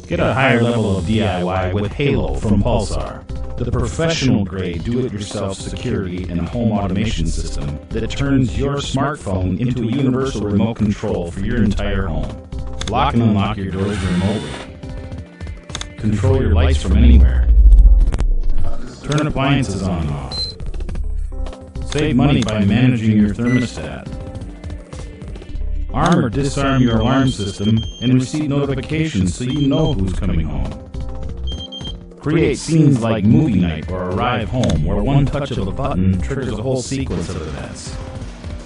Get a higher level of DIY with Halo from Pulsar, the professional-grade do-it-yourself security and home automation system that turns your smartphone into a universal remote control for your entire home. Lock and unlock your doors remotely. Control your lights from anywhere. Turn appliances on and off. Save money by managing your thermostat. Arm or disarm your alarm system and receive notifications so you know who's coming home. Create scenes like movie night or arrive home, where one touch of a button triggers a whole sequence of events.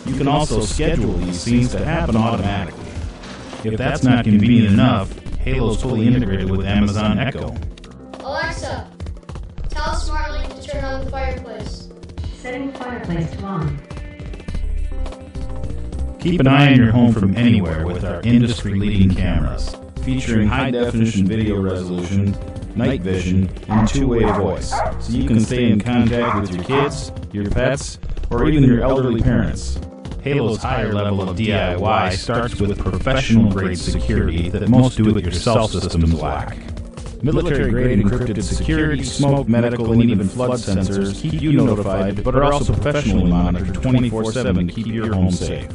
You can also schedule these scenes to happen automatically. If that's not convenient enough, Halo is fully integrated with Amazon Echo. Alexa, tell Smartlink to turn on the fireplace. Setting fireplace to on. Keep an eye on your home from anywhere with our industry-leading cameras, featuring high-definition video resolution, night vision, and two-way voice, so you can stay in contact with your kids, your pets, or even your elderly parents. Halo's higher level of DIY starts with professional-grade security that most do-it-yourself systems lack. Military-grade encrypted security, smoke, medical, and even flood sensors keep you notified, but are also professionally monitored 24/7 to keep your home safe.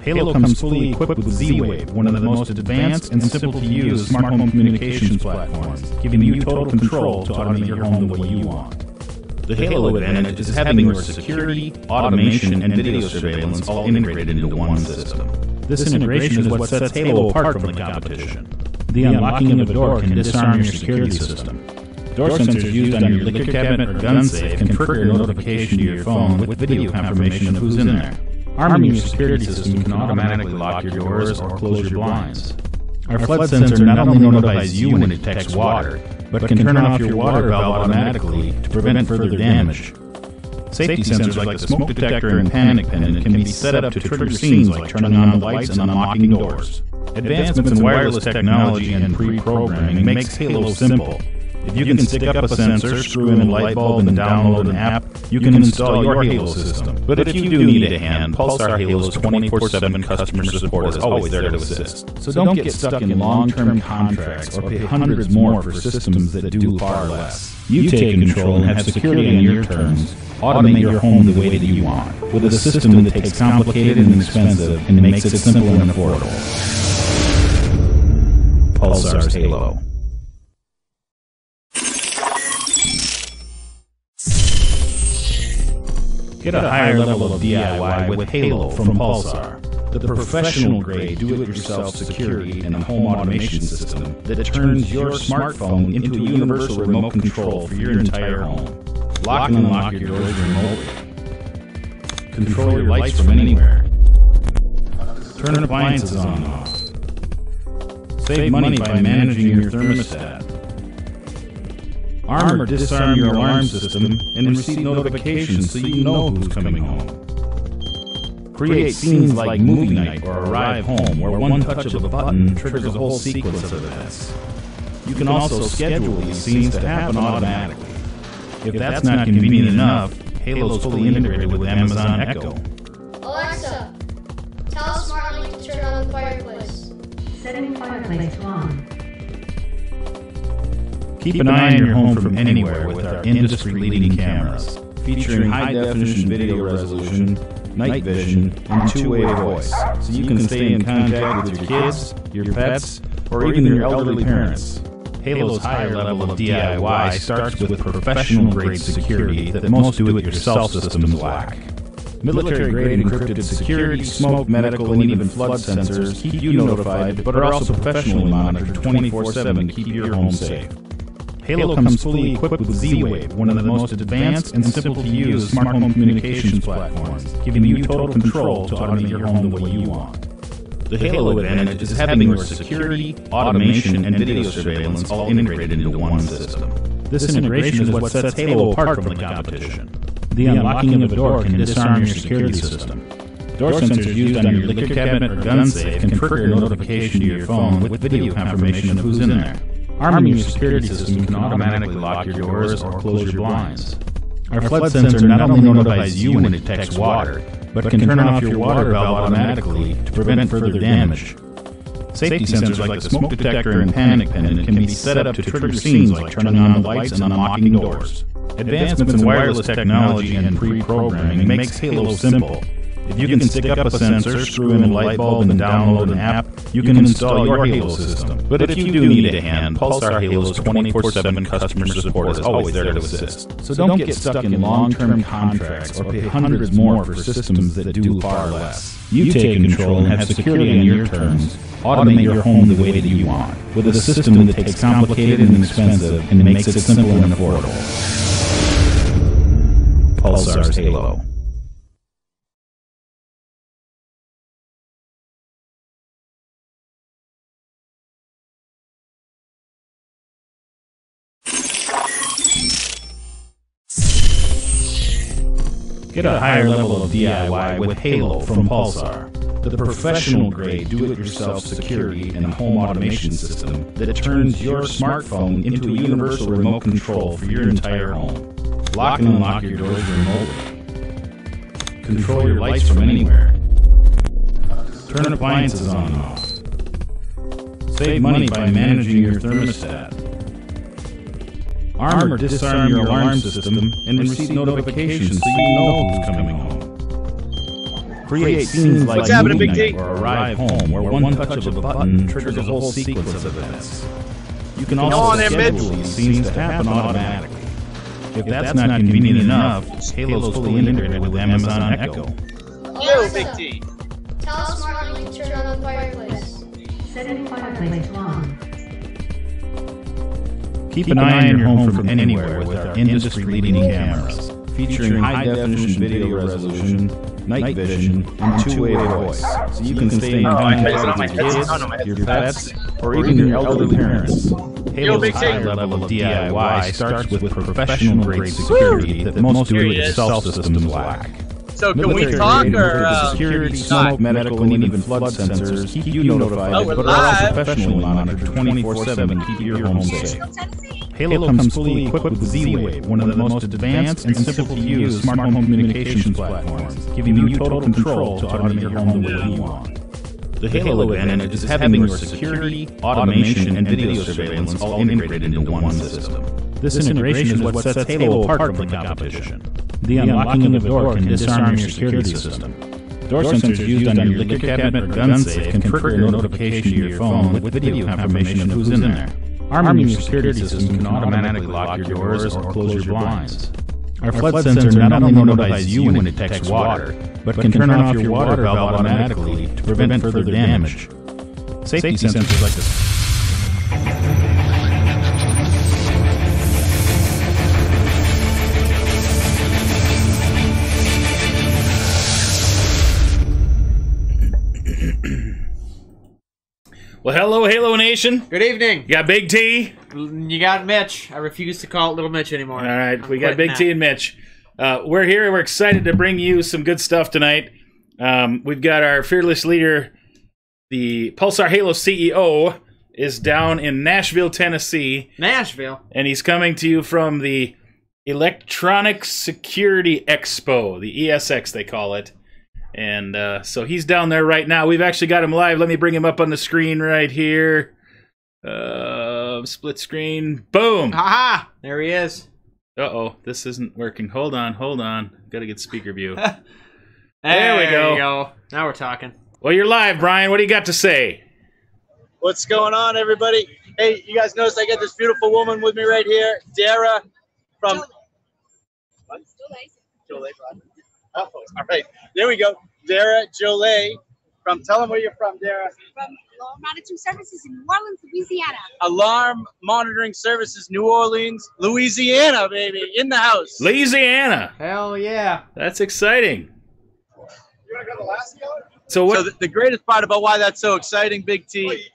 Halo comes fully equipped with Z-Wave, one of the most advanced and simple-to-use smart home communications platforms, giving you total control to automate your home the way you want. The Halo advantage is having your security, automation, and video surveillance all integrated into one system. This integration is what sets Halo apart from the competition. The unlocking of a door can disarm your security system. Door sensors used on your liquor cabinet or gun safe can trigger a notification to your phone with video confirmation of who's in there. Arming your security system can automatically lock your doors or close your blinds. Our flood sensor not only notifies you when it detects water, but can turn off your water valve automatically to prevent further damage. Safety sensors like the smoke detector and panic pin can be set up to trigger scenes like turning on the lights and unlocking doors. Advancements in wireless technology and pre-programming makes Halo simple. If you can stick up a sensor, screw in a light bulb, and download an app, you can install your Halo system. But if you do need a hand, Pulsar Halo's 24/7 customer support is always there to assist. So don't get stuck in long-term contracts or pay hundreds more for systems that do far less. You take control and have security on your terms. Automate your home the way that you want, with a system that takes complicated and expensive and makes it simple and affordable. Pulsar's Halo. Get a higher level of DIY with Halo from Pulsar, the professional-grade do-it-yourself security and home automation system that turns your smartphone into a universal remote control for your entire home. Lock and unlock your doors remotely. Control your lights from anywhere. Turn appliances on and off. Save money by managing your thermostat. Arm or disarm your alarm system and receive notifications so you know who's coming home. Create scenes like movie night or arrive home, where one touch of a button triggers a whole sequence of events. You can also schedule these scenes to happen automatically. If that's not convenient enough, Halo is fully integrated with Amazon Echo. Alexa, tell Smartlink to turn on the fireplace. Setting fireplace to on. Keep an eye on your home from anywhere with our industry-leading cameras, featuring high-definition video resolution, night vision, and two-way voice, so you can stay in contact with your kids, your pets, or even your elderly parents. Halo's higher level of DIY starts with professional-grade security that most do-it-yourself systems lack. Military-grade encrypted security, smoke, medical, and even flood sensors keep you notified, but are also professionally monitored 24/7 to keep your home safe. Halo comes fully equipped with Z-Wave, one of the most advanced and simple-to-use smart home communications platforms, giving you total control to automate your home the way you want. The Halo advantage is having your security, automation, and video surveillance all integrated into one system. This integration is what sets Halo apart from the competition. The unlocking of a door can disarm your security system. Door sensors used on your liquor cabinet or gun safe can trigger a notification to your phone with video confirmation of who's in there. Arming your security system can automatically lock your doors or close your blinds. Our flood sensor not only notifies you when it detects water, but can turn off your water valve automatically to prevent further damage. Safety sensors like the smoke detector and panic pendant can be set up to trigger scenes like turning on the lights and unlocking doors. Advancements in wireless technology and pre-programming makes Halo simple. If you can stick up a sensor, screw in a light bulb, and download an app, you can install your Halo system. But if you do need a hand, Pulsar Halo's 24/7 customer support is always there to assist. So don't get stuck in long-term contracts or pay hundreds more for systems that do far less. You take control and have security on your terms. Automate your home the way that you want, with a system that takes complicated and expensive and makes it simple and affordable. Pulsar's Halo. Get a higher level of DIY with Halo from Pulsar, the professional-grade do-it-yourself security and home automation system that turns your smartphone into a universal remote control for your entire home. Lock and unlock your doors remotely. Control your lights from anywhere. Turn appliances on and off. Save money by managing your thermostat. Arm or disarm your alarm system and receive notifications so you know who's coming home. Create scenes like movie night or arrive home where one touch of a button triggers a whole sequence of events. You can also schedule these scenes to happen automatically. If that's not convenient enough, Halo's fully integrated with Amazon Echo. Yo, Big T. Tell Smart Link to turn on the fireplace. Setting fireplace on. Keep an eye on your home from anywhere with our industry-leading cameras, featuring high-definition video resolution, night vision, and two-way voice, so you can stay in contact with your kids, your pets, or even your elderly parents. Halo's high level of DIY starts with professional-grade security that most do-it-yourself systems lack. So can we talk or security, smoke, medical, and even flood sensors keep you notified, but are also professionally monitored 24/7 to keep your home safe. Halo comes fully equipped with Z-Wave, one of the most advanced and simple-to-use smart home communications platforms, giving you total control to automate your home the way you want. The Halo advantage is having your security, automation, and video surveillance all integrated into one system. This integration is what sets Halo apart from the competition. The unlocking of a door can disarm your security system. Door sensors used on your liquor cabinet or gun safe can trigger a notification to your phone with video confirmation of who's in there. Arming your security system can automatically lock your doors or close your blinds. Our flood sensor not only notifies you when it detects water, but can turn off your water valve automatically to prevent further damage. Safety sensors like this. Well, hello, Halo Nation. Good evening. You got Big T. You got Mitch. I refuse to call it Little Mitch anymore. All right, we got Big T and Mitch. We're here. We're excited to bring you some good stuff tonight. We've got our fearless leader, the Pulsar Halo CEO, is down in Nashville, Tennessee. Nashville? And he's coming to you from the Electronic Security Expo, the ESX they call it. And so he's down there right now. We've actually got him live. Let me bring him up on the screen right here. Split screen. Boom. Aha! There he is. Uh-oh. This isn't working. Hold on. Got to get speaker view. There we go. you go. Now we're talking. Well, you're live, Brian. What do you got to say? What's going on, everybody? Hey, you guys notice I got this beautiful woman with me right here, Dara from... Jolie. Oh, all right. There we go. Dara Jolie from... Tell them where you're from, Dara. From Alarm Monitoring Services in New Orleans, Louisiana. Alarm Monitoring Services, New Orleans, Louisiana, baby. In the house. Louisiana. Hell yeah. That's exciting. You want to go to Alaska? So what? So the greatest part about why that's so exciting, Big T,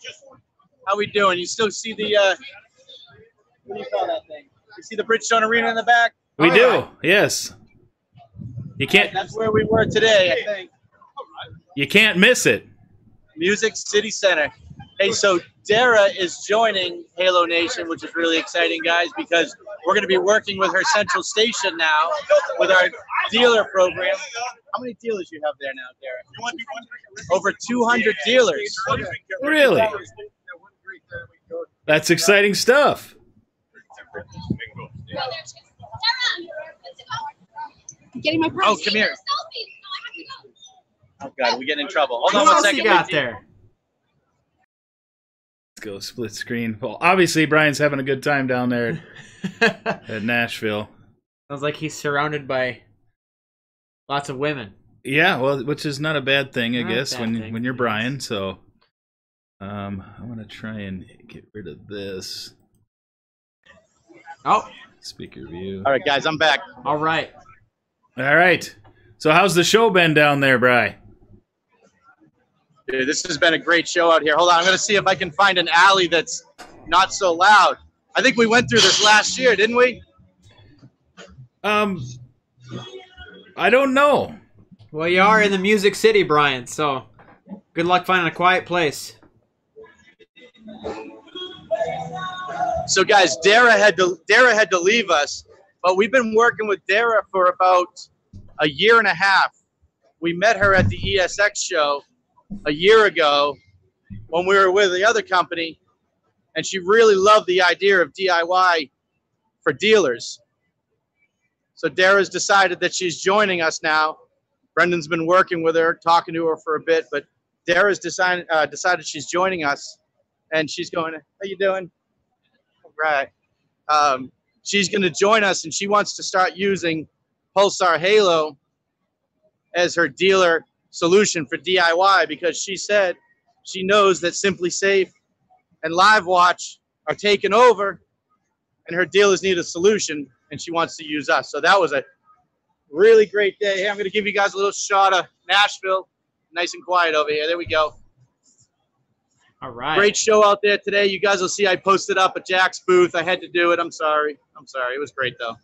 how we doing? You still see the... what do you call that thing? You see the Bridgestone Arena in the back? We do, yes. You can't. That's where we were today, I think. You can't miss it. Music City Center. Hey, so Dara is joining Halo Nation, which is really exciting, guys, because we're going to be working with her central station now with our dealer program. How many dealers you have there now, Derek? Over 200 dealers. Really? That's exciting stuff. Getting my purse. Oh, come here. Oh, God, we getting in trouble. Hold on What one else second. you got Big T. there? Let's go split screen. Well, obviously, Brian's having a good time down there at Nashville. Sounds like he's surrounded by lots of women. Yeah, well, which is not a bad thing, I Not a guess, bad thing. when you're Brian. So, I'm gonna try and get rid of this Oh, speaker view. All right, guys, I'm back. all right. All right. So, how's the show been down there, Bri? Dude, this has been a great show out here. Hold on, I'm going to see if I can find an alley that's not so loud. I think we went through this last year, didn't we? I don't know. Well, you are in the Music City, Brian, so good luck finding a quiet place. So, guys, Dara had to leave us, but we've been working with Dara for about a year and a half. We met her at the ESX show a year ago when we were with the other company, and she really loved the idea of DIY for dealers. So Dara's decided that she's joining us now. Brendan's been working with her, talking to her for a bit, but Dara's decided she's joining us, and she's going, how you doing? All right. She's going to join us, and she wants to start using Pulsar Halo as her dealer solution for DIY, because she said she knows that Simply Safe and Live Watch are taking over and her dealers need a solution, and she wants to use us. So that was a really great day. Hey, I'm going to give you guys a little shot of Nashville. Nice and quiet over here. There we go. All right. Great show out there today. You guys will see I posted up at Jack's booth. I had to do it. I'm sorry. It was great, though.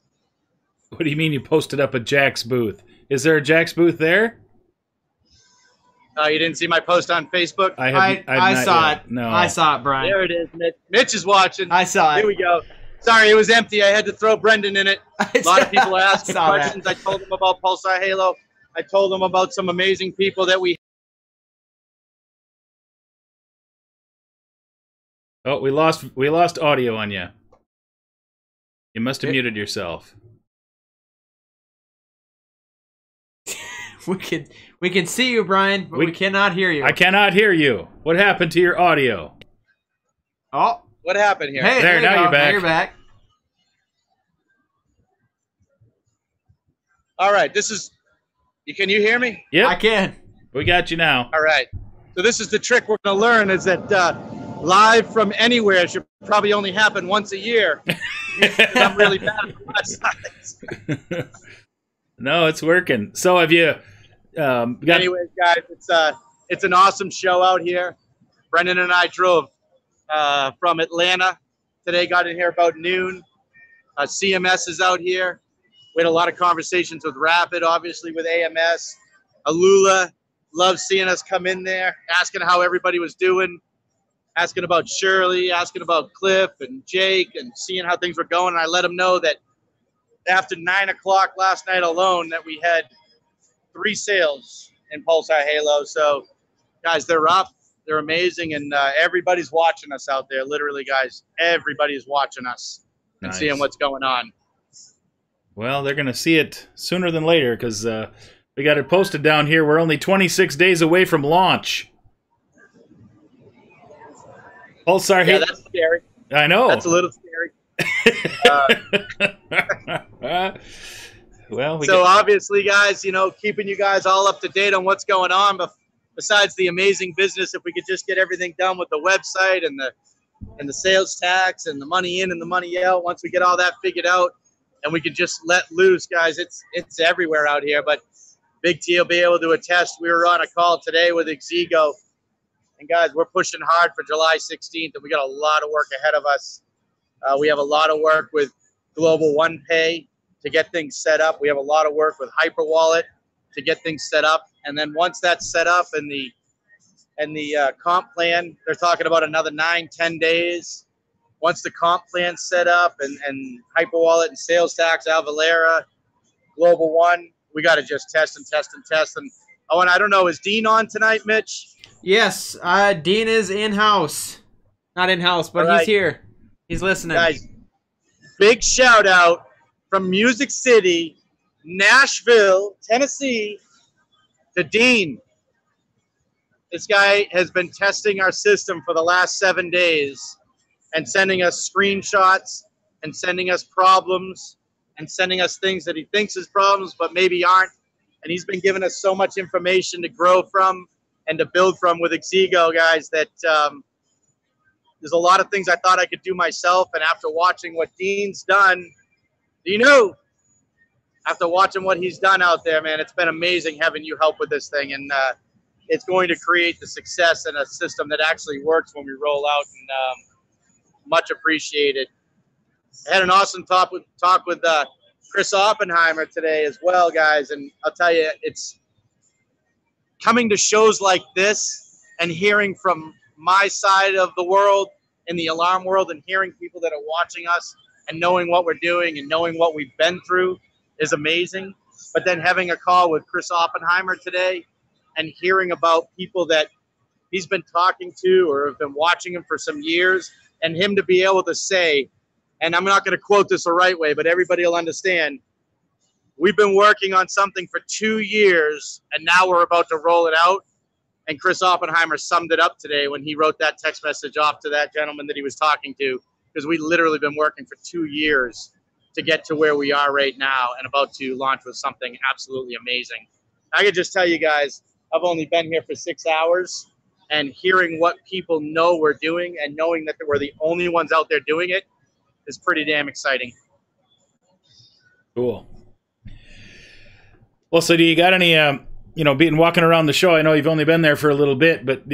What do you mean you posted up at Jack's booth? Is there a Jack's booth there? You didn't see my post on Facebook? I saw it. No. I saw it, Brian. There it is, Mitch. Mitch is watching. I saw it. Here we go. Sorry, it was empty. I had to throw Brendan in it. A lot of people asked me saw that. questions. I told them about Pulsar Halo. I told them about some amazing people that we. Oh, we lost audio on you. You must have muted yourself. We can see you, Brian, but we cannot hear you. I cannot hear you. What happened to your audio? Oh, What happened here? hey, There, you now go. you're back. Now you're back. All right, this is. Can you hear me? Yep, I can. we got you now. All right. So this is the trick we're going to learn, is that live from anywhere should probably only happen once a year. I'm really bad at my size. No, it's working. So have you got... Anyways, guys, it's an awesome show out here. Brendan and I drove from Atlanta today, got in here about noon. CMS is out here. We had a lot of conversations with Rapid, obviously with AMS. Alula loved seeing us come in there, asking how everybody was doing, asking about Shirley, asking about Cliff and Jake, and seeing how things were going. And I let them know that after 9 o'clock last night alone, that we had 3 sales in Pulsar Halo. So, guys, they're up. They're amazing, and everybody's watching us out there. Literally, guys, everybody is watching us and Nice. seeing what's going on. Well, they're going to see it sooner than later because we got it posted down here. We're only 26 days away from launch. Pulsar Yeah, Halo. that's scary. I know. That's a little scary. Well, So obviously, guys, keeping you guys all up to date on what's going on. But besides the amazing business, if we could just get everything done with the website and the sales tax and the money in and the money out, once we get all that figured out, and we could just let loose, guys, it's everywhere out here. But Big T will be able to attest. We were on a call today with Exigo, and guys, we're pushing hard for July 16th, and we got a lot of work ahead of us. We have a lot of work with Global One Pay to get things set up. We have a lot of work with Hyperwallet to get things set up. And then once that's set up and the comp plan, they're talking about another 9-10 days. Once the comp plan's set up and Hyperwallet and sales tax, Alvalera, Global One, we got to just test and test and test. And oh, and I don't know, is Dean on tonight, Mitch? Yes, Dean is in-house. Not in-house, but All right. he's here. He's listening. Guys, big shout out from Music City, Nashville, Tennessee, to Dean. This guy has been testing our system for the last 7 days and sending us screenshots and sending us problems and sending us things that he thinks is problems but maybe aren't. And he's been giving us so much information to grow from and to build from with Exigo, guys, that there's a lot of things I thought I could do myself. And after watching what Dean's done, after watching what he's done out there, man, it's been amazing having you help with this thing. And it's going to create the success and a system that actually works when we roll out, and much appreciated. I had an awesome talk with Chris Oppenheimer today as well, guys. And I'll tell you, it's coming to shows like this and hearing from my side of the world in the alarm world and hearing people that are watching us and knowing what we're doing and knowing what we've been through is amazing. But then having a call with Chris Oppenheimer today and hearing about people that he's been talking to or have been watching him for some years, and him to be able to say, and I'm not going to quote this the right way, but everybody will understand, we've been working on something for 2 years, and now we're about to roll it out. And Chris Oppenheimer summed it up today when he wrote that text message off to that gentleman that he was talking to, because we literally been working for 2 years to get to where we are right now and about to launch with something absolutely amazing. I could just tell you guys, I've only been here for 6 hours, and hearing what people know we're doing and knowing that we're the only ones out there doing it is pretty damn exciting. Cool. Well, so do you got any, being walking around the show, I know you've only been there for a little bit, but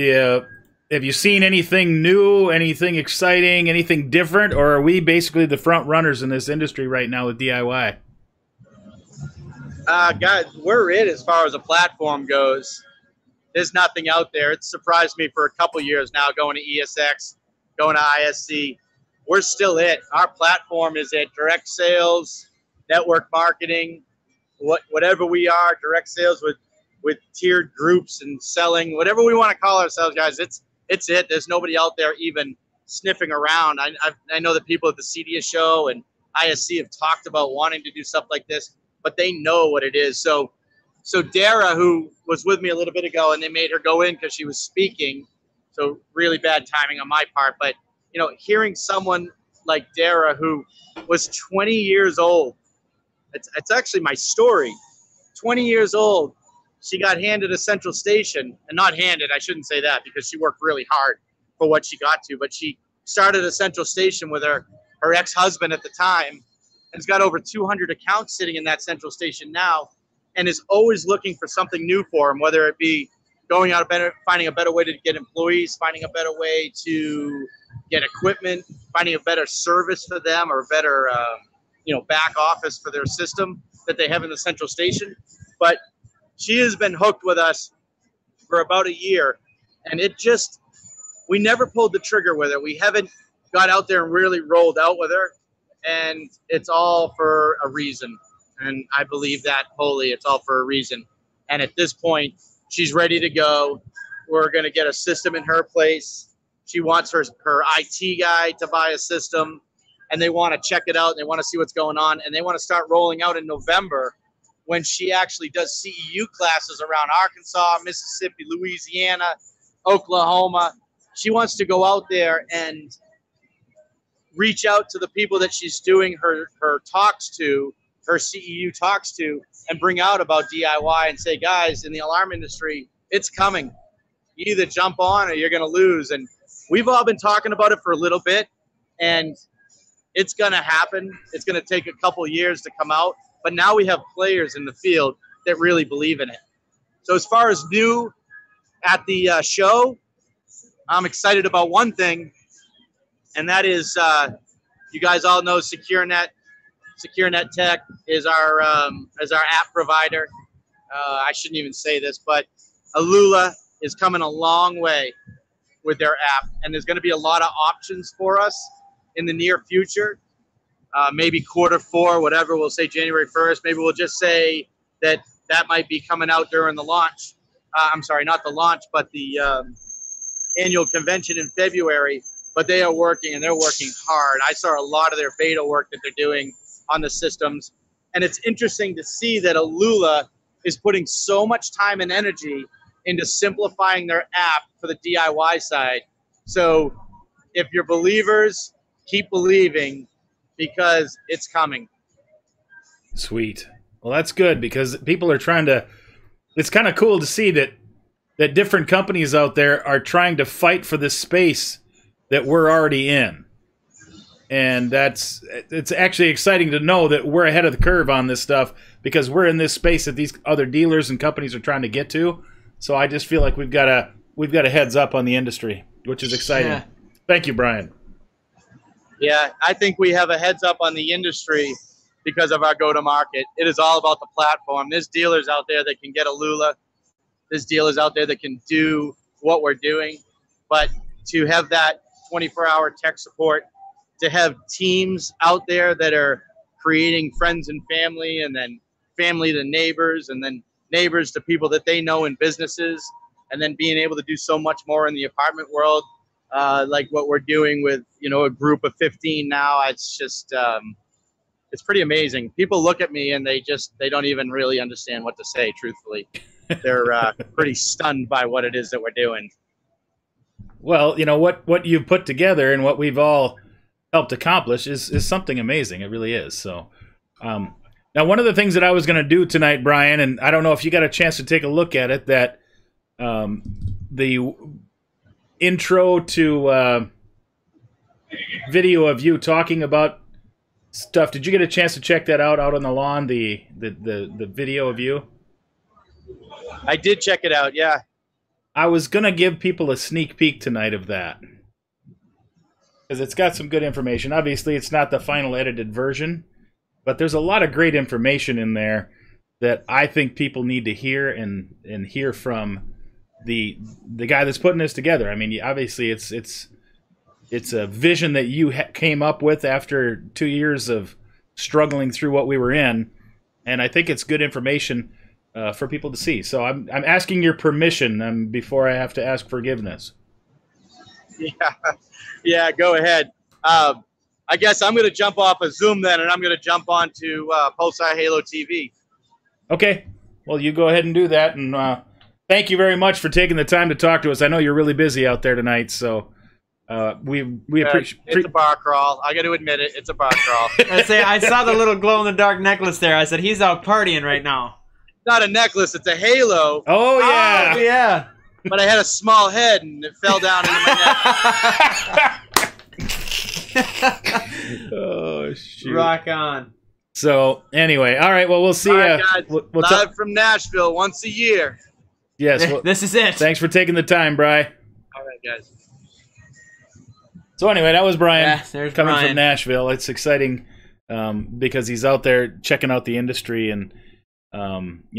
have you seen anything new, anything exciting, anything different, or are we basically the front runners in this industry right now with DIY? Guys, we're it as far as a platform goes. There's nothing out there. It's surprised me for a couple years now, going to ESX, going to ISC. We're still it. Our platform is at direct sales, network marketing, whatever we are, direct sales with tiered groups and selling, whatever we want to call ourselves, guys. It's it. There's nobody out there even sniffing around. I know that people at the CDS show and ISC have talked about wanting to do stuff like this, but they know what it is. So Dara, who was with me a little bit ago, and they made her go in because she was speaking, so really bad timing on my part. But, hearing someone like Dara, who was 20 years old, it's actually my story. 20 years old, she got handed a central station, and not handed, I shouldn't say that because she worked really hard for what she got to, but she started a central station with her ex-husband at the time, and has got over 200 accounts sitting in that central station now, and is always looking for something new for him, whether it be going out finding a better way to get employees, finding a better way to get equipment, finding a better service for them, or better, back office for their system that they have in the central station. But she has been hooked with us for about a year, and we never pulled the trigger with her. We haven't got out there and really rolled out with her, and it's all for a reason. And I believe that wholly. It's all for a reason. And at this point, she's ready to go. We're going to get a system in her place. She wants her IT guy to buy a system, and they want to check it out. And they want to see what's going on. And they want to start rolling out in November when she actually does CEU classes around Arkansas, Mississippi, Louisiana, Oklahoma. She wants to go out there and reach out to the people that she's doing her talks to, her CEU talks to, and bring out about DIY and say, guys, in the alarm industry, it's coming. You either jump on or you're going to lose. And we've all been talking about it for a little bit, and it's going to happen. It's going to take a couple years to come out. But now we have players in the field that really believe in it. So as far as new at the show, I'm excited about one thing, and that is you guys all know SecureNet. SecureNet Tech is our app provider. I shouldn't even say this, but Alula is coming a long way with their app, and there's going to be a lot of options for us in the near future. Maybe Q4, whatever. We'll say January 1st. Maybe we'll just say that might be coming out during the launch. I'm sorry, not the launch, but the annual convention in February. But they are working, and they're working hard. I saw a lot of their beta work that they're doing on the systems. And it's interesting to see that Alula is putting so much time and energy into simplifying their app for the DIY side. So if you're believers, keep believing, because it's coming. Sweet. Well, that's good, because people are trying to. It's kind of cool to see that different companies out there are trying to fight for this space that we're already in, and it's actually exciting to know that we're ahead of the curve on this stuff, because we're in this space that these other dealers and companies are trying to get to. So I just feel like we've got a heads up on the industry, which is exciting. Yeah. Thank you, Brian. Yeah, I think we have a heads up on the industry because of our go-to-market. It is all about the platform. There's dealers out there that can get a Lula. There's dealers out there that can do what we're doing. But to have that 24-hour tech support, to have teams out there that are creating friends and family, and then family to neighbors, and then neighbors to people that they know in businesses, and then being able to do so much more in the apartment world, like what we're doing with, a group of 15 now. It's just, it's pretty amazing. People look at me and they don't even really understand what to say, truthfully. They're pretty stunned by what it is that we're doing. Well, what you've put together and what we've all helped accomplish is something amazing. It really is. So, now one of the things that I was going to do tonight, Brian, and I don't know if you got a chance to take a look at it, that the intro to video of you talking about stuff. Did you get a chance to check that out on the lawn? The video of you. I did check it out. Yeah. I was going to give people a sneak peek tonight of that, because it's got some good information. Obviously, it's not the final edited version, but there's a lot of great information in there that I think people need to hear and hear from the guy that's putting this together. I mean, obviously, it's a vision that you came up with after 2 years of struggling through what we were in, and I think it's good information for people to see. So I'm asking your permission before I have to ask forgiveness. Yeah, go ahead. I guess I'm going to jump off of Zoom then, and I'm going to jump on to Pulsar Halo TV. Okay. Well, you go ahead and do that, and thank you very much for taking the time to talk to us. I know you're really busy out there tonight, so we appreciate. It's a bar crawl. I got to admit it. It's a bar crawl. I saw the little glow-in-the-dark necklace there. I said, he's out partying right now. Not a necklace, it's a halo. Oh yeah. Oh, yeah. But I had a small head and it fell down into my neck. Oh shoot. Rock on. So anyway, all right. Well, we'll see. All right, guys, we'll live from Nashville once a year. Yes. Well, this is it. Thanks for taking the time, Bri. All right, guys. So anyway, that was Brian there's coming Brian from Nashville. It's exciting because he's out there checking out the industry, and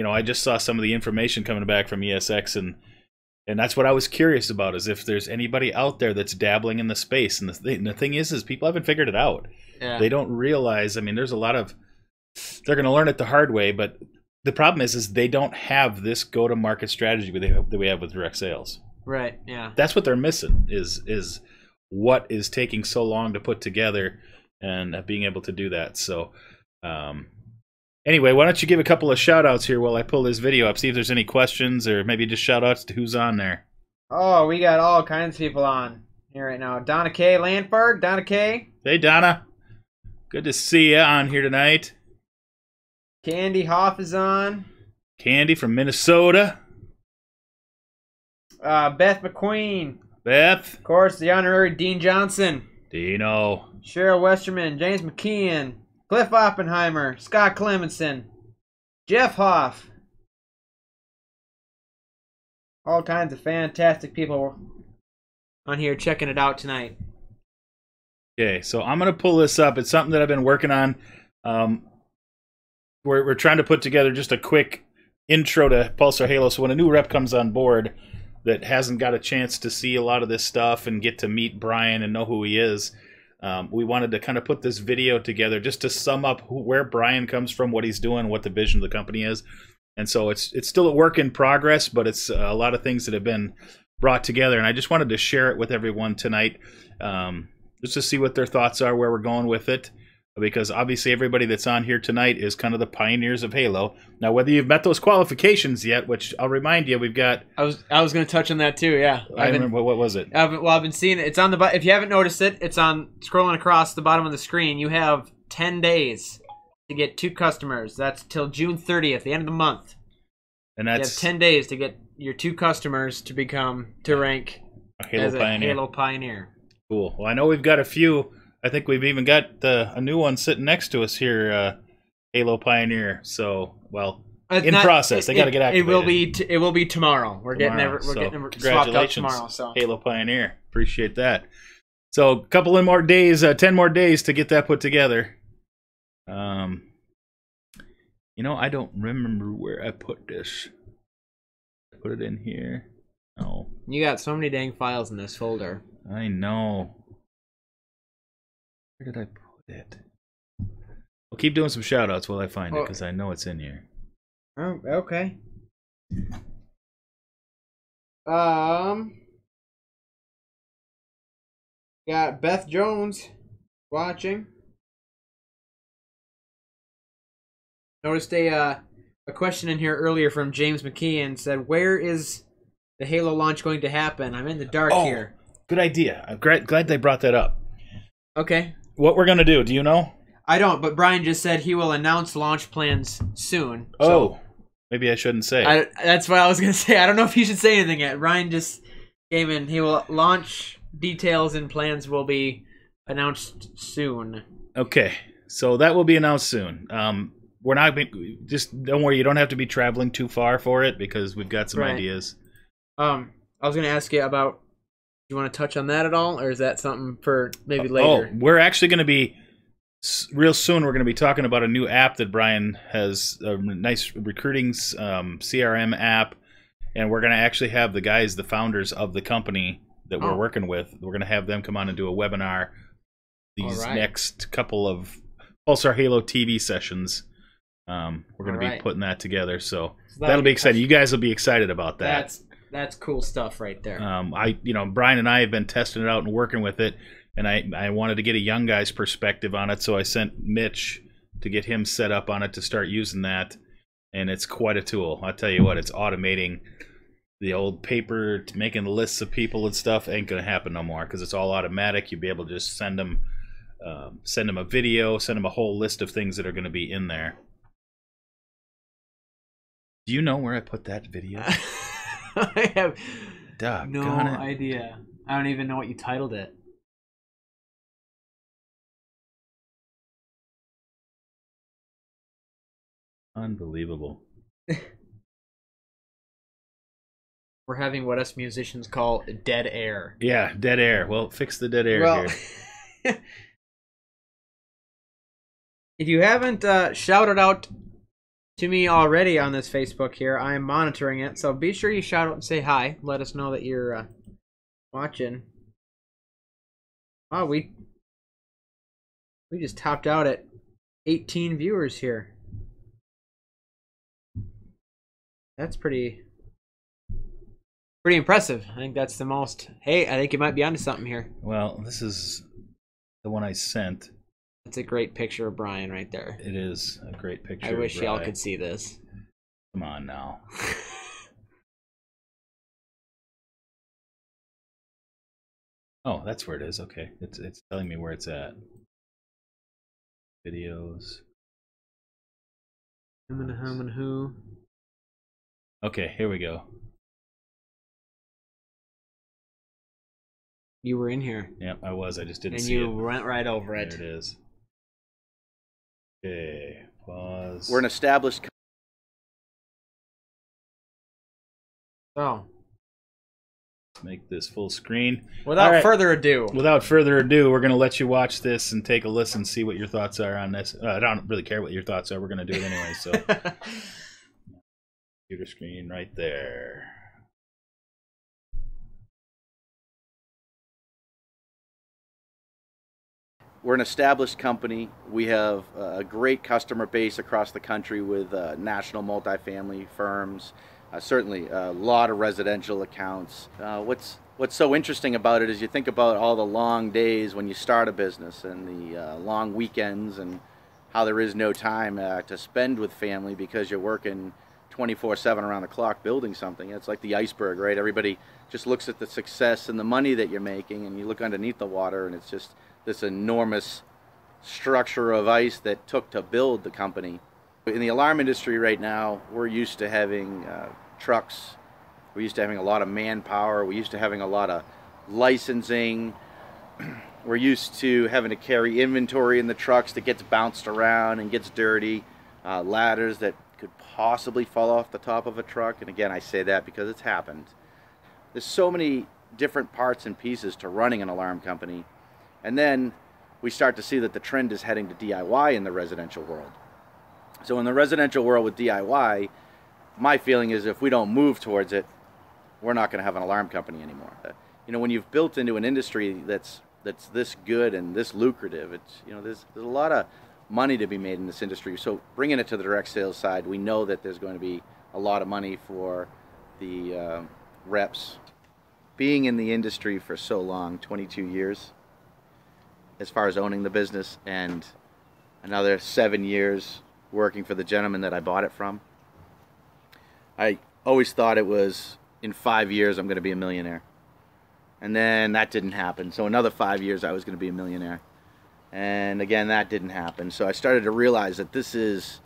I just saw some of the information coming back from ESX, and that's what I was curious about, is if there's anybody out there that's dabbling in the space. And the thing is people haven't figured it out. Yeah. They don't realize. I mean, there's a lot of, they're going to learn it the hard way, but the problem is they don't have this go-to-market strategy that we have with direct sales. Right. Yeah. That's what they're missing. Is what is taking so long to put together, and being able to do that. So. Anyway, why don't you give a couple of shout-outs here while I pull this video up, see if there's any questions, or maybe just shout-outs to who's on there. Oh, we got all kinds of people on here right now. Donna K. Landberg. Donna K. Hey, Donna. Good to see you on here tonight. Candy Hoff is on. Candy from Minnesota. Beth McQueen. Beth. Of course, the honorary Dean Johnson. Dino. Cheryl Westerman. James McKeon. Cliff Oppenheimer, Scott Clemenson, Jeff Hoff. All kinds of fantastic people on here checking it out tonight. Okay, so I'm going to pull this up. It's something that I've been working on. We're trying to put together just a quick intro to Pulsar Halo, so when a new rep comes on board that hasn't got a chance to see a lot of this stuff and get to meet Brian and know who he is, we wanted to kind of put this video together just to sum up where Brian comes from, what he's doing, what the vision of the company is. And so it's still a work in progress, but it's a lot of things that have been brought together. And I just wanted to share it with everyone tonight, just to see what their thoughts are, where we're going with it. Because obviously everybody that's on here tonight is kind of the pioneers of Halo. Now, whether you've met those qualifications yet, which I'll remind you, we've got... I was going to touch on that too, yeah. I remember, what was it? I've been seeing it. It's on the... If you haven't noticed it, it's on... Scrolling across the bottom of the screen, you have 10 days to get 2 customers. That's till June 30th, the end of the month. And that's... You have 10 days to get your 2 customers to rank as a Halo Pioneer. Cool. Well, I know we've got a few... I think we've even got a new one sitting next to us here, Halo Pioneer. So, well, process. They got to get activated. It will be tomorrow. We're getting swapped out tomorrow. So Halo Pioneer, appreciate that. So, a couple of more days, 10 more days to get that put together. I don't remember where I put this. I put it in here. Oh, you got so many dang files in this folder. I know. Where did I put it? I'll keep doing some shout-outs while I find it, because I know it's in here. Oh, okay. Got Beth Jones watching. Noticed a question in here earlier from James McKeon. Said, where is the Halo launch going to happen? I'm in the dark here. Good idea. I'm glad they brought that up. Okay. What we're going to do you know? I don't, but Brian just said he will announce launch plans soon. So maybe I shouldn't say. That's what I was going to say. I don't know if you should say anything yet. Ryan just came in. He will launch details and plans will be announced soon. Okay. So that will be announced soon. We're not just don't worry, you don't have to be traveling too far for it because we've got some ideas. I was going to ask you about, do you want to touch on that at all, or is that something for maybe later? We're actually going to be real soon. We're going to be talking about a new app that Brian has, a nice recruiting CRM app, and we're going to actually have the guys, the founders of the company that we're working with. We're going to have them come on and do a webinar these next couple of Pulsar Halo TV sessions. We're going to be putting that together, so that'll be exciting. You guys will be excited about that. That's cool stuff right there. Brian and I have been testing it out and working with it, and I wanted to get a young guy's perspective on it, so I sent Mitch to get him set up on it to start using that, and it's quite a tool. I'll tell you what, it's automating the old paper, making lists of people and stuff ain't going to happen no more because it's all automatic. You'll be able to just send them a video, send them a whole list of things that are going to be in there. Do you know where I put that video? I have no idea. I don't even know what you titled it. Unbelievable. We're having what us musicians call dead air. Yeah, dead air. Well, fix the dead air here. If you haven't shouted out to me already on this Facebook here, I am monitoring it, so be sure you shout out and say hi. Let us know that you're watching. Oh, we just topped out at 18 viewers here. That's pretty impressive. I think that's the most. Hey, I think you might be onto something here. Well, this is the one I sent. That's a great picture of Brian right there. It is a great picture. I wish y'all could see this. Come on now. Oh, that's where it is. Okay, it's telling me where it's at. Videos. Who? Okay, here we go. You were in here. Yep, I was. I just didn't see it. And you went right over it. There it is. Okay, pause. We're an established. So, make this full screen. Without further ado, we're going to let you watch this and take a listen, see what your thoughts are on this. I don't really care what your thoughts are. We're going to do it anyway. So, computer screen right there. we're an established company. We have a great customer base across the country with national multifamily firms, certainly a lot of residential accounts. What's so interesting about it is you think about all the long days when you start a business and the long weekends and how there is no time to spend with family because you're working 24/7 around the clock building something. It's like the iceberg, right? Everybody just looks at the success and the money that you're making, and you look underneath the water and it's just this enormous structure of ice that took to build the company. In the alarm industry right now, we're used to having trucks. We're used to having a lot of manpower. We're used to having a lot of licensing. We're used to having to carry inventory in the trucks that gets bounced around and gets dirty. Ladders that could possibly fall off the top of a truck. And again, I say that because it's happened. There's so many different parts and pieces to running an alarm company. And then we start to see that the trend is heading to DIY in the residential world. So in the residential world with DIY, my feeling is if we don't move towards it, we're not going to have an alarm company anymore. You know, when you've built into an industry that's this good and this lucrative, it's, you know, there's a lot of money to be made in this industry. So bringing it to the direct sales side, we know that there's going to be a lot of money for the reps. Being in the industry for so long, 22 years, as far as owning the business, and another 7 years working for the gentleman that I bought it from, I always thought it was in 5 years I'm going to be a millionaire. And then that didn't happen. So another 5 years I was going to be a millionaire. And again, that didn't happen. So I started to realize that this is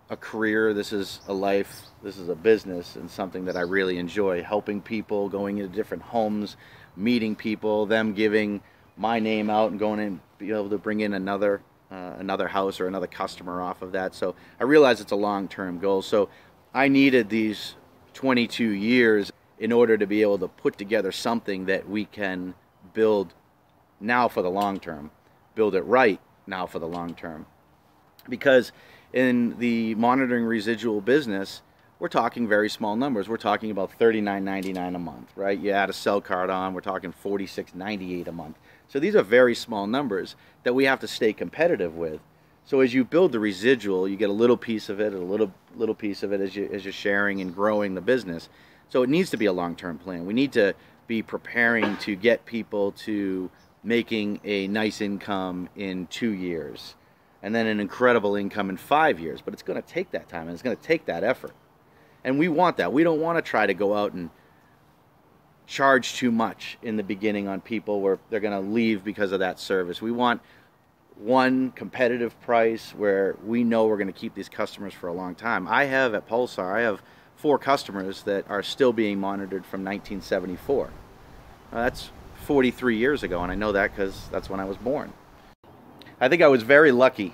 a career, this is a life, this is a business, and something that I really enjoy. Helping people, going into different homes, meeting people, them giving my name out and going in, be able to bring in another house or another customer off of that. So I realized it's a long-term goal. So I needed these 22 years in order to be able to put together something that we can build now for the long term, build it right now for the long term. Because in the monitoring residual business, we're talking very small numbers. We're talking about $39.99 a month, right? You add a cell card on, we're talking $46.98 a month. So these are very small numbers that we have to stay competitive with. So as you build the residual, you get a little piece of it, a little piece of it as you're sharing and growing the business. So it needs to be a long-term plan. We need to be preparing to get people to making a nice income in 2 years, and then an incredible income in 5 years. But it's going to take that time, and it's going to take that effort. And we want that. We don't want to try to go out and charge too much in the beginning on people where they're going to leave because of that service. We want one competitive price where we know we're going to keep these customers for a long time. I have at Pulsar, I have 4 customers that are still being monitored from 1974. That's 43 years ago, and I know that because that's when I was born. I think I was very lucky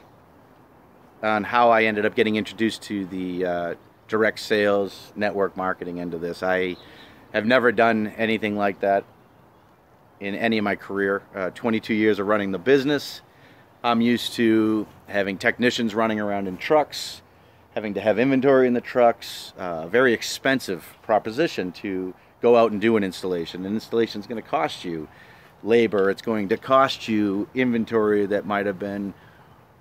on how I ended up getting introduced to the direct sales network marketing end of this. I have never done anything like that in any of my career. 22 years of running the business. I'm used to having technicians running around in trucks, having to have inventory in the trucks. Very expensive proposition to go out and do an installation. An installation is going to cost you labor. It's going to cost you inventory that might have been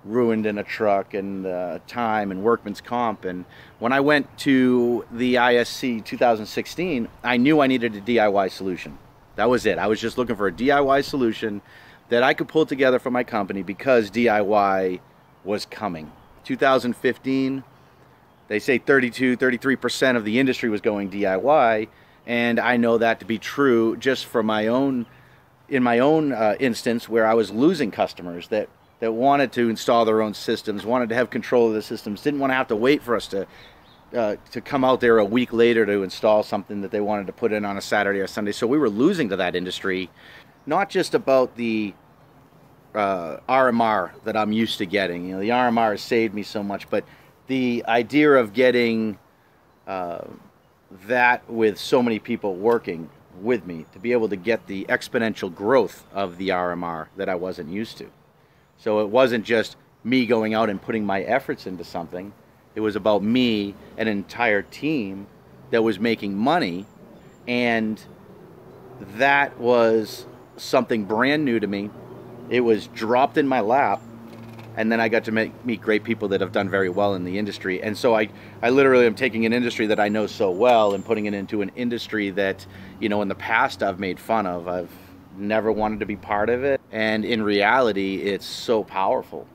ruined in a truck, and time and workman's comp. And when I went to the ISC 2016, I knew I needed a DIY solution. That was it. I was just looking for a DIY solution that I could pull together for my company because DIY was coming. 2015, they say 33% of the industry was going DIY, and I know that to be true just for my own, in my own instance, where I was losing customers that wanted to install their own systems, wanted to have control of the systems, didn't want to have to wait for us to come out there a week later to install something that they wanted to put in on a Saturday or Sunday. So we were losing to that industry, not just about the RMR that I'm used to getting. You know, the RMR has saved me so much, but the idea of getting that with so many people working with me to be able to get the exponential growth of the RMR that I wasn't used to. So it wasn't just me going out and putting my efforts into something. It was about me, an entire team that was making money, and that was something brand new to me. It was dropped in my lap, and then I got to meet great people that have done very well in the industry. And so I literally am taking an industry that I know so well and putting it into an industry that, you know, in the past I've made fun of. I've never wanted to be part of it. And in reality, it's so powerful.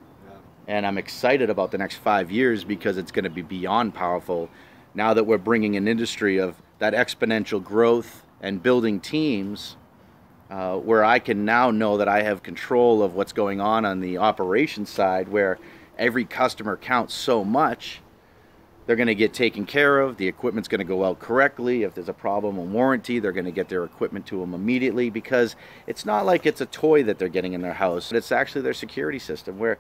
And I'm excited about the next 5 years because it's going to be beyond powerful now that we're bringing an industry of that exponential growth and building teams where I can now know that I have control of what's going on the operations side, where every customer counts so much. They're going to get taken care of. The equipment's going to go out correctly. If there's a problem on warranty, they're going to get their equipment to them immediately, because it's not like it's a toy that they're getting in their house. It's actually their security system, where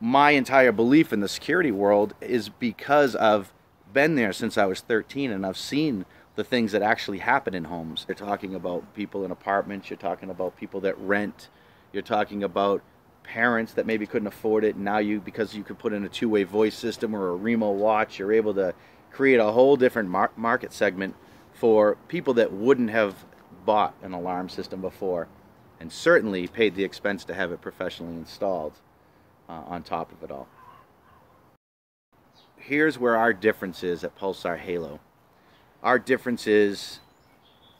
my entire belief in the security world is because I've been there since I was 13 and I've seen the things that actually happen in homes. You're talking about people in apartments, you're talking about people that rent, you're talking about parents that maybe couldn't afford it, and now because you could put in a two-way voice system or a Remo watch, you're able to create a whole different market segment for people that wouldn't have bought an alarm system before, and certainly paid the expense to have it professionally installed on top of it all. Here's where our difference is at Pulsar Halo. Our difference is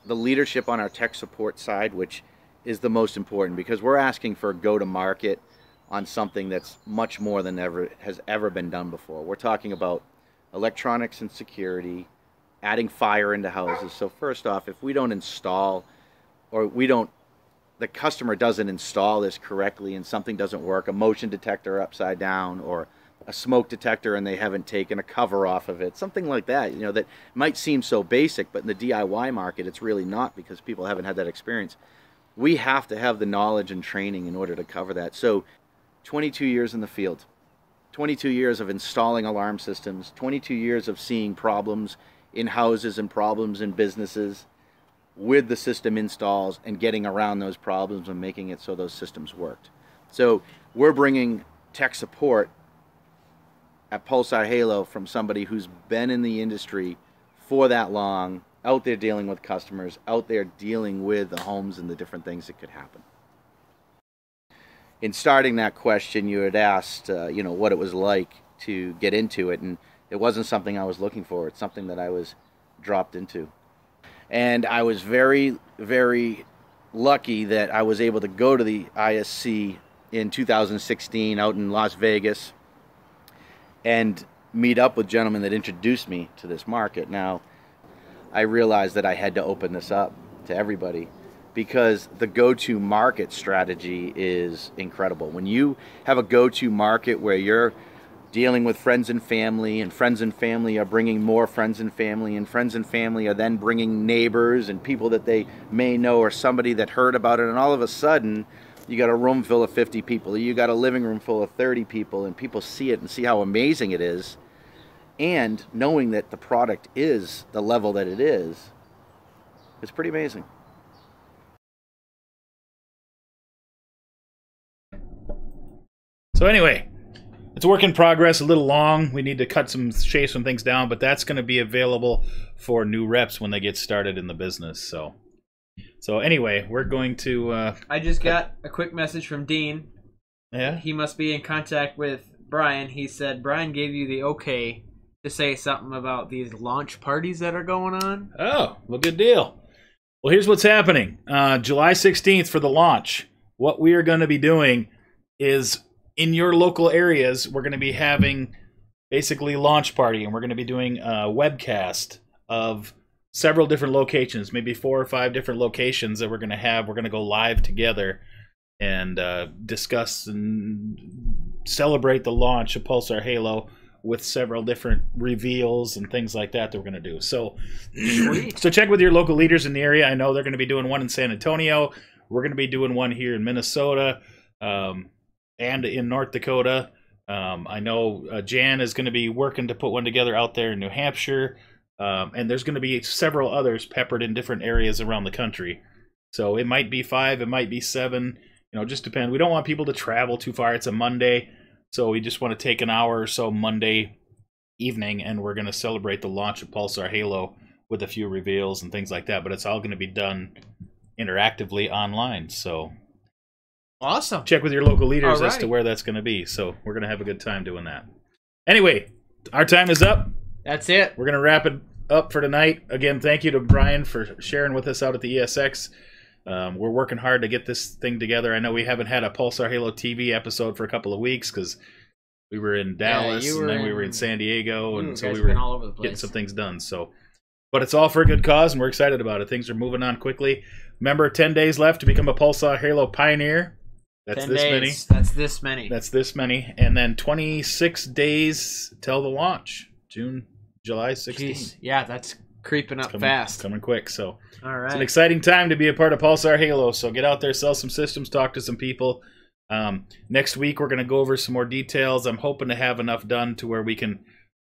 the leadership on our tech support side, which is the most important, because we're asking for a go-to-market on something that's much more than has ever been done before. We're talking about electronics and security, adding fire into houses. So first off, if we don't install, or the customer doesn't install this correctly and something doesn't work, a motion detector upside down, or a smoke detector and they haven't taken a cover off of it, something like that, you know, that might seem so basic, but in the DIY market it's really not, because people haven't had that experience. We have to have the knowledge and training in order to cover that. So 22 years in the field, 22 years of installing alarm systems, 22 years of seeing problems in houses and problems in businesses with the system installs and getting around those problems and making it so those systems worked. So we're bringing tech support at Pulsar Halo from somebody who's been in the industry for that long, out there dealing with customers, out there dealing with the homes and the different things that could happen. In starting that question, you had asked, you know, what it was like to get into it, and it wasn't something I was looking for. It's something that I was dropped into. And I was very, very lucky that I was able to go to the ISC in 2016 out in Las Vegas and meet up with gentlemen that introduced me to this market. Now, I realized that I had to open this up to everybody, because the go-to market strategy is incredible. When you have a go-to market where you're dealing with friends and family are bringing more friends and family are then bringing neighbors and people that they may know, or somebody that heard about it, and all of a sudden you got a room full of 50 people, you got a living room full of 30 people, and people see it and see how amazing it is, and knowing that the product is the level that it is, it's pretty amazing. So anyway, it's a work in progress, a little long. We need to shave some things down, but that's going to be available for new reps when they get started in the business. So anyway, we're going to... I just got a quick message from Dean. Yeah? He must be in contact with Brian. He said Brian gave you the okay to say something about these launch parties that are going on. Oh, well, good deal. Well, here's what's happening. July 16th for the launch. What we are going to be doing is, in your local areas, we're going to be having basically launch party, and we're going to be doing a webcast of several different locations, maybe 4 or 5 different locations that we're going to have. We're going to go live together and discuss and celebrate the launch of Pulsar Halo with several different reveals and things like that we're going to do. So check with your local leaders in the area. I know they're going to be doing one in San Antonio. We're going to be doing one here in Minnesota and in North Dakota. I know Jan is going to be working to put one together out there in New Hampshire. And there's going to be several others peppered in different areas around the country. So it might be 5, it might be 7, you know, just depend. We don't want people to travel too far. It's a Monday, so we just want to take an hour or so Monday evening, and we're going to celebrate the launch of Pulsar Halo with a few reveals and things like that. But it's all going to be done interactively online. So Awesome. check with your local leaders as to Alrighty. where that's going to be. So we're going to have a good time doing that. Anyway, our time is up. That's it. We're going to wrap it up for tonight. Again, thank you to Brian for sharing with us out at the ESX. We're working hard to get this thing together. I know we haven't had a Pulsar Halo TV episode for a couple of weeks because we were in Dallas and then we were in San Diego, and so we were all over the place. getting some things done. So, but it's all for a good cause, and we're excited about it. Things are moving on quickly. Remember, 10 days left to become a Pulsar Halo Pioneer. That's 10 this days. many. That's this many. That's this many. And then 26 days till the launch, July 16th. Jeez. Yeah, that's creeping up Coming, fast. coming quick. So All right. it's an exciting time to be a part of Pulsar Halo. So get out there, sell some systems, talk to some people. Next week we're going to go over some more details. I'm hoping to have enough done to where we can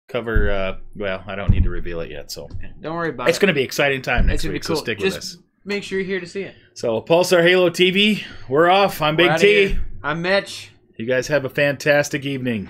cover. Well, I don't need to reveal it yet. So Don't worry about it's it. going to be an exciting time next It's gonna week. be cool. So stick Just with us. make sure you're here to see it. So Pulsar Halo TV, we're off. I'm We're Big outta T. here. I'm Mitch. You guys have a fantastic evening.